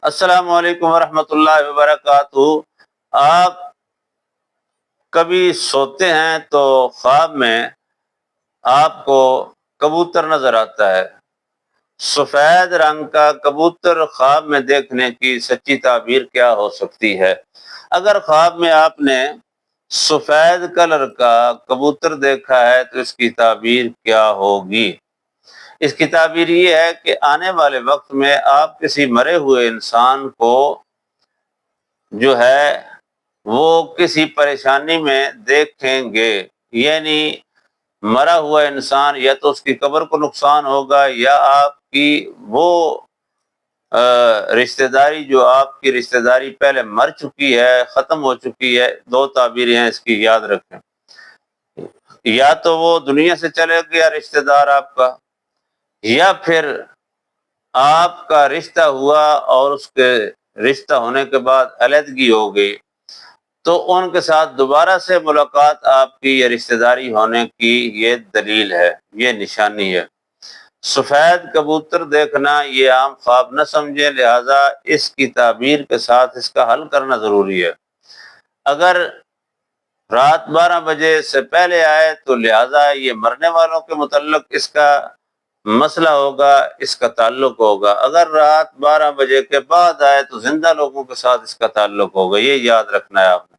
السلام علیکم ورحمۃ اللہ وبرکاتہ۔ آپ کبھی سوتے ہیں تو خواب میں آپ کو کبوتر نظر آتا ہے۔ سفید رنگ کا کبوتر خواب میں دیکھنے کی سچی تعبیر کیا ہو سکتی ہے؟ اگر خواب میں آپ نے سفید کلر کا کبوتر دیکھا ہے تو اس کی تعبیر کیا ہوگی؟ اس کی تعبیر یہ ہے کہ آنے والے وقت میں آپ کسی مرے ہوئے انسان کو جو ہے وہ کسی پریشانی میں دیکھیں گے، یعنی مرا ہوا انسان یا تو اس کی قبر کو نقصان ہوگا یا آپ کی وہ رشتہ داری جو آپ کی رشتہ داری پہلے مر چکی ہے، ختم ہو چکی ہے۔ دو تعبیریں ہیں، اس کی یاد رکھیں۔ یا تو وہ دنیا سے چلے گیا رشتہ دار آپ کا، یا پھر آپ کا رشتہ ہوا اور اس کے رشتہ ہونے کے بعد علیحدگی ہو گئی، تو ان کے ساتھ دوبارہ سے ملاقات آپ کی یا رشتہ داری ہونے کی یہ دلیل ہے، یہ نشانی ہے۔ سفید کبوتر دیکھنا یہ عام خواب نہ سمجھیں، لہذا اس کی تعبیر کے ساتھ اس کا حل کرنا ضروری ہے۔ اگر رات 12 بجے سے پہلے آئے تو لہذا یہ مرنے والوں کے متعلق اس کا مسئلہ ہوگا، اس کا تعلق ہوگا۔ اگر رات 12 بجے کے بعد آئے تو زندہ لوگوں کے ساتھ اس کا تعلق ہوگا، یہ یاد رکھنا ہے آپ نے۔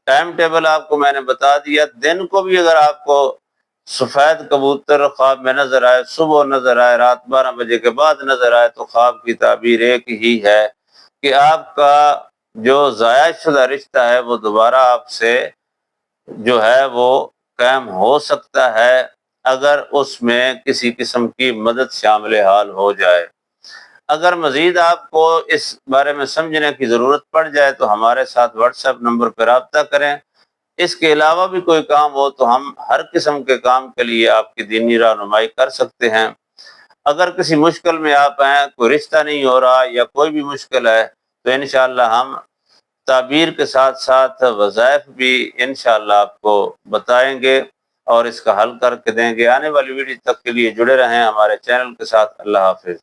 ٹائم ٹیبل آپ کو میں نے بتا دیا۔ دن کو بھی اگر آپ کو سفید کبوتر خواب میں نظر آئے، صبح نظر آئے، رات 12 بجے کے بعد نظر آئے، تو خواب کی تعبیر ایک ہی ہے کہ آپ کا جو ضائع شدہ رشتہ ہے وہ دوبارہ آپ سے جو ہے وہ قائم ہو سکتا ہے، اگر اس میں کسی قسم کی مدد شامل حال ہو جائے۔ اگر مزید آپ کو اس بارے میں سمجھنے کی ضرورت پڑ جائے تو ہمارے ساتھ واٹس ایپ نمبر پر رابطہ کریں۔ اس کے علاوہ بھی کوئی کام ہو تو ہم ہر قسم کے کام کے لیے آپ کی دینی رہنمائی کر سکتے ہیں۔ اگر کسی مشکل میں آپ ہیں، کوئی رشتہ نہیں ہو رہا یا کوئی بھی مشکل ہے، تو انشاءاللہ ہم تعبیر کے ساتھ ساتھ وظائف بھی انشاءاللہ آپ کو بتائیں گے اور اس کا حل کر کے دیں گے۔ آنے والی ویڈیو تک کے لیے جڑے رہیں ہمارے چینل کے ساتھ۔ اللہ حافظ۔